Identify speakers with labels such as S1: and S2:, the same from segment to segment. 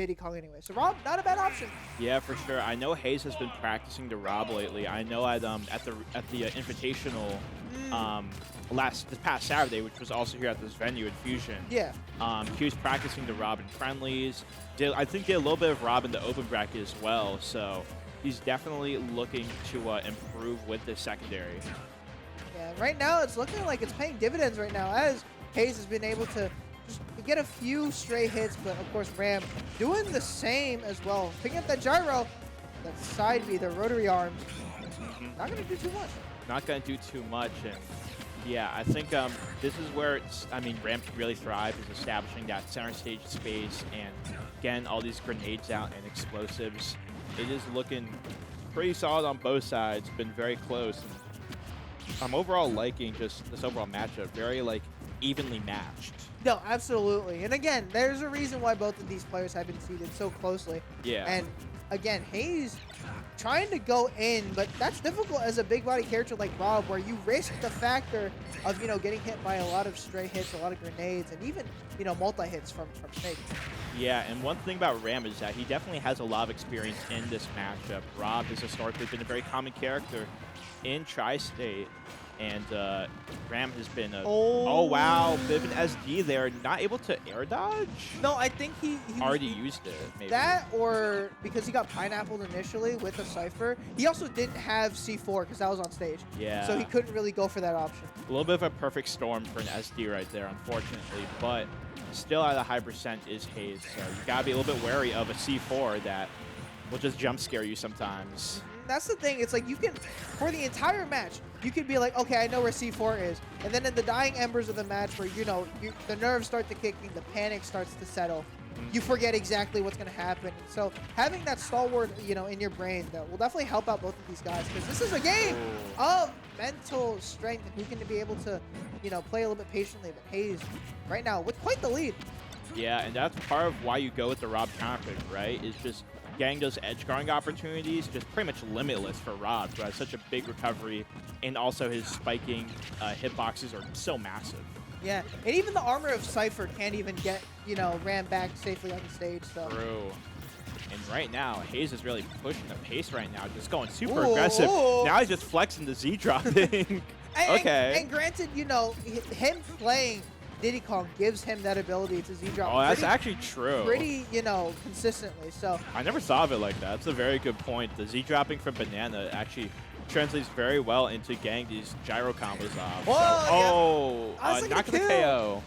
S1: Diddy Kong anyway. So Rob, not a bad option.
S2: Yeah, for sure. I know Haze has been practicing to Rob lately. I know at the Invitational this past Saturday, which was also here at this venue at Fusion.
S1: Yeah.
S2: He was practicing to Rob in friendlies. I think did a little bit of Rob in the open bracket as well. So he's definitely looking to improve with the secondary.
S1: Yeah. Right now, it's looking like it's paying dividends right now as Haze has been able to just get a few stray hits, but of course Ram doing the same as well. Picking up that gyro, that side B, the rotary arms. Not going to do too much.
S2: Not going to do too much. And yeah, I think this is where Ram can really thrive, is establishing that center stage space and getting all these grenades out and explosives. It is looking pretty solid on both sides. Been very close. And I'm overall liking just this overall matchup. Very evenly matched.
S1: No, absolutely. And again, there's a reason why both of these players have been seeded so closely.
S2: Yeah.
S1: And again, Haze trying to go in, but that's difficult as a big body character like Rob, where you risk the factor of, getting hit by a lot of stray hits, a lot of grenades, and even, multi-hits from Snake.
S2: Yeah, and one thing about Ram is that he definitely has a lot of experience in this matchup. Rob has historically been a very common character in Tri-State. And Ram has been oh wow, bit of an SD there, not able to air dodge.
S1: No, I think he
S2: already used it. Maybe
S1: that, or because he got pineappled initially with a Cypher. He also didn't have C4 because that was on stage.
S2: Yeah.
S1: So he couldn't really go for that option.
S2: A little bit of a perfect storm for an SD right there, unfortunately. But still at a high percent is Haze. So you gotta be a little bit wary of a C4 that will just jump scare you sometimes.
S1: That's the thing. It's like you can, for the entire match, you could be like, okay, I know where C4 is. And then in the dying embers of the match where, the nerves start to kick in, the panic starts to settle, you forget exactly what's going to happen. So having that stalwart, in your brain, that will definitely help out both of these guys, because this is a game of mental strength and who can be able to, play a little bit patiently. But Haze, right now, with quite the lead.
S2: Yeah, and that's part of why you go with the Rob counterpick, right? Is just getting those edge guarding opportunities, just pretty much limitless for Rob, who has such a big recovery, and also his spiking hitboxes are so massive.
S1: Yeah, and even the armor of Cypher can't even get, Ram back safely on the stage. So.
S2: True. And right now, Haze is really pushing the pace right now, just going super aggressive. Now he's just flexing the Z dropping. Okay.
S1: And granted, him playing Diddy Kong gives him that ability to Z-drop.
S2: Oh, that's actually true.
S1: Pretty, consistently. So
S2: I never thought of it like that. That's a very good point. The Z-dropping from Banana actually translates very well into getting these gyro combos off.
S1: Whoa,
S2: so, not gonna KO.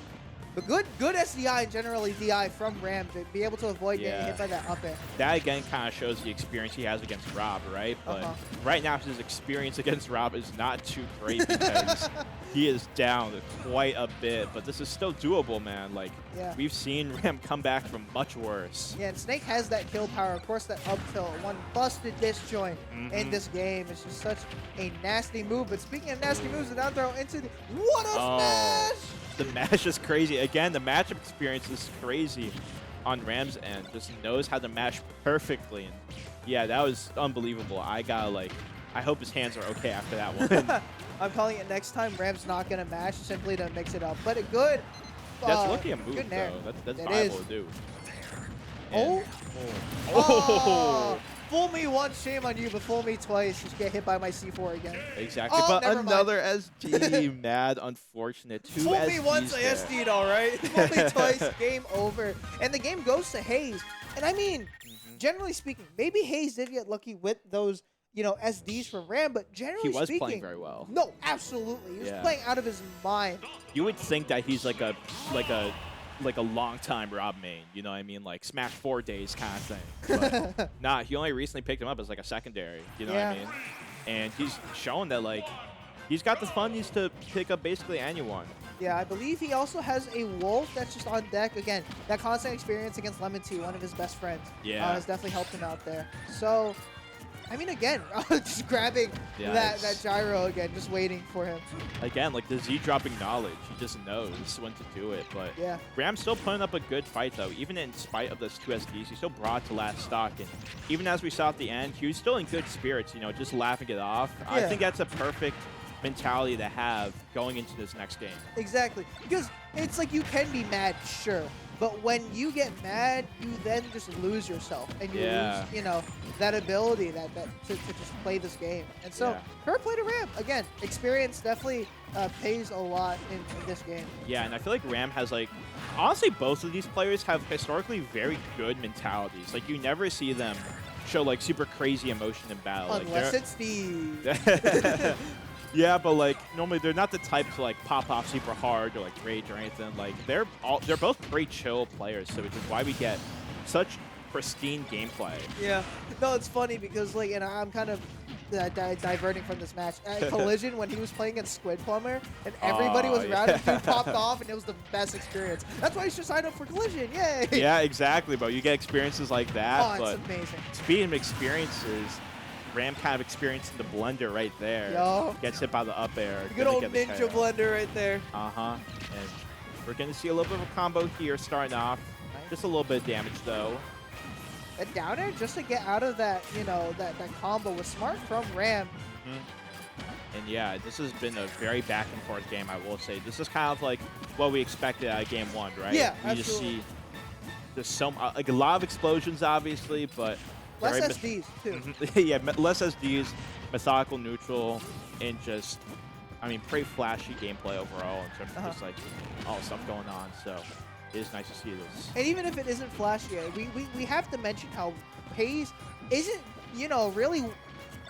S1: But good SDI and generally DI from Ram to be able to avoid getting hit by that up air.
S2: That again kind of shows the experience he has against Rob, right? But right now his experience against Rob is not too great because he is down quite a bit. But this is still doable, man. We've seen Ram come back from much worse.
S1: Yeah, and Snake has that kill power. Of course, that up tilt, one busted disjoint in this game. It's just such a nasty move. But speaking of nasty moves, the down throw into the what a smash!
S2: The mash is crazy. Again, the matchup experience is crazy on Ram's end. Just knows how to mash perfectly. And yeah, that was unbelievable. I hope his hands are okay after that one.
S1: I'm calling it next time. Ram's not going to mash simply to mix it up. But a good...
S2: That's looking a move, though. That's viable to do.
S1: And, oh! Fool me once, shame on you, but fool me twice, just get hit by my C4 again.
S2: Exactly, but another SD. Mad, unfortunate. Two
S1: fool
S2: SDs
S1: me once, I SD'd, all right? Fool me twice, game over. And the game goes to Haze. And I mean, generally speaking, maybe Haze did get lucky with those, SDs from Ram, but generally speaking...
S2: He was playing very well.
S1: No, absolutely. He was playing out of his mind.
S2: You would think that he's like a long-time Rob main, you know what I mean? Like Smash 4 days kind of thing. But nah, he only recently picked him up as a secondary, you know what I mean? And he's shown that he's got the fundies to pick up basically anyone.
S1: Yeah, I believe he also has a Wolf that's just on deck. Again, that constant experience against Lemon Tea, one of his best friends, has definitely helped him out there. So, I mean, again, just grabbing that gyro again, just waiting for him.
S2: Again, the Z-dropping knowledge. He just knows when to do it. But Ram's still putting up a good fight, though. Even in spite of those two SDs, he still brought to last stock. And even as we saw at the end, he was still in good spirits, just laughing it off. I think that's a perfect mentality to have going into this next game.
S1: Exactly. Because it's like you can be mad, sure. But when you get mad, you then just lose yourself, and you
S2: Yeah.
S1: lose, that ability to just play this game. And so,
S2: Yeah.
S1: fair play to Ram. Again, experience definitely pays a lot in this game.
S2: Yeah, and I feel like Ram has, like, honestly, both of these players have historically very good mentalities. Like, you never see them show, like, super crazy emotion in battle.
S1: Unless it's Steve.
S2: Yeah, but, like, normally they're not the type to, like, pop off super hard or, like, rage or anything. Like, they're both pretty chill players, so which is why we get such pristine gameplay.
S1: Yeah. No, it's funny because, like, and I'm kind of diverting from this match. At Collision, when he was playing against Squid Plumber, and everybody was around him, dude popped off, and it was the best experience. That's why you should sign up for Collision. Yay!
S2: Yeah, exactly, bro. You get experiences like that.
S1: Oh,
S2: but
S1: it's amazing.
S2: speaking of experiences, Ram kind of experiencing the blender right there.
S1: Yo.
S2: Gets hit by the up air.
S1: Good old ninja blender right there.
S2: Uh-huh. And we're going to see a little bit of a combo here starting off.
S1: Nice.
S2: Just a little bit of damage, though.
S1: A down air just to get out of that, that combo was smart from Ram.
S2: And yeah, this has been a very back and forth game, I will say. This is kind of like what we expected out of game one, right?
S1: Yeah,
S2: you just see just like a lot of explosions, obviously, but
S1: less SDs too.
S2: yeah, less SDs, methodical, neutral, and just, I mean, pretty flashy gameplay overall in terms of just like all the stuff going on. So it is nice to see this.
S1: And even if it isn't flashy, we have to mention how Haze isn't, really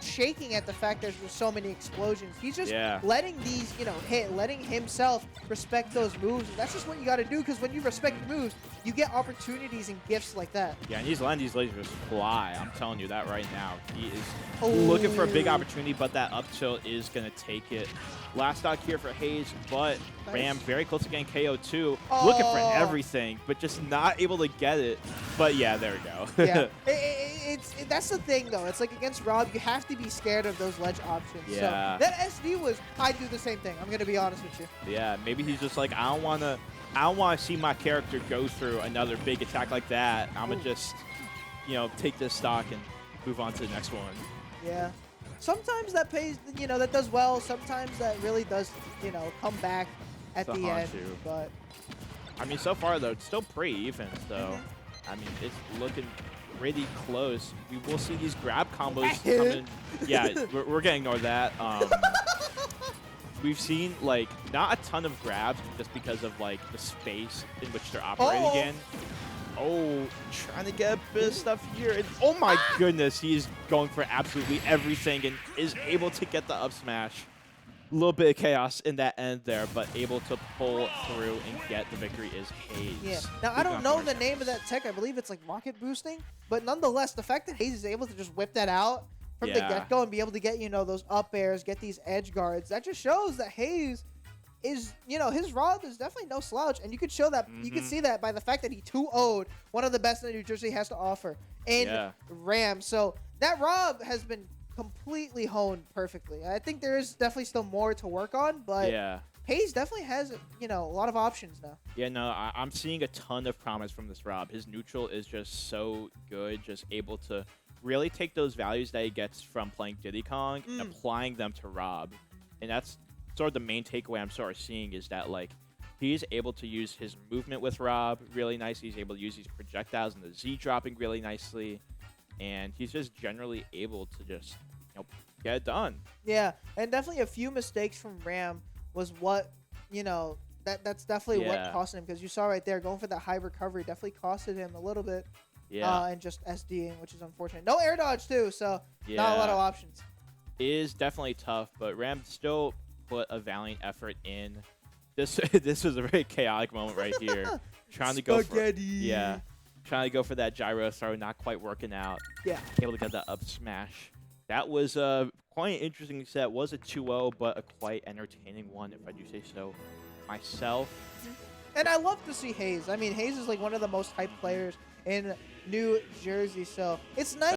S1: shaking at the fact there's just so many explosions. He's just letting these, hit, letting himself respect those moves. And that's just what you got to do, because when you respect moves, you get opportunities and gifts like that.
S2: Yeah, and he's letting these lasers fly. I'm telling you that right now. He is looking for a big opportunity, but that up tilt is going to take it. Last stock here for Haze, but Ram very close to getting KO too. Looking for everything, but just not able to get it. But yeah, there we go.
S1: Yeah, that's the thing though. It's like against Rob, you have to be scared of those ledge options.
S2: Yeah.
S1: So that SD was, I'd do the same thing. I'm gonna be honest with you.
S2: Yeah, maybe he's just like, I don't want to see my character go through another big attack like that. I'm gonna just, take this stock and move on to the next one.
S1: Yeah. Sometimes that pays, that does well. Sometimes that really does, come back at the end. But
S2: I mean, so far though, it's still pretty even. So, I mean, it's looking really close. We will see these grab combos coming. Yeah, we're gonna ignore that. We've seen like not a ton of grabs just because of like the space in which they're operating in. Oh, trying to get a bit of stuff here. And oh my goodness, he's going for absolutely everything and is able to get the up smash. A little bit of chaos in that end there, but able to pull through and get the victory is Haze.
S1: Yeah. Now, I don't know the name of that tech. I believe it's like rocket boosting. But nonetheless, the fact that Haze is able to just whip that out from the get-go and be able to get, those up airs, get these edge guards, that just shows that Haze is, his Rob is definitely no slouch. And you could show that, you could see that by the fact that he 2-0'd one of the best that New Jersey has to offer in Ram. So that Rob has been completely honed perfectly. I think there is definitely still more to work on, but Haze definitely has, a lot of options now.
S2: Yeah, no, I'm seeing a ton of promise from this Rob. His neutral is just so good, just able to really take those values that he gets from playing Diddy Kong and applying them to Rob. And that's sort of the main takeaway I'm sort of seeing is that, like, he's able to use his movement with Rob really nicely. He's able to use these projectiles and the Z dropping really nicely. And he's just generally able to just, get it done.
S1: Yeah, and definitely a few mistakes from Ram was what, that's definitely what cost him. Because you saw right there, going for that high recovery definitely costed him a little bit.
S2: Yeah.
S1: And just SDing, which is unfortunate. No air dodge, too, so not a lot of options.
S2: It is definitely tough, but Ram still put a valiant effort in. This was a very chaotic moment right here. Trying to go for trying to go for that gyro throw, not quite working out.
S1: Yeah.
S2: Able to get that up smash. That was quite an interesting set. Was a 2-0, but a quite entertaining one, if I do say so myself.
S1: And I love to see Haze. I mean, Haze is like one of the most hyped players in New Jersey, so it's nice.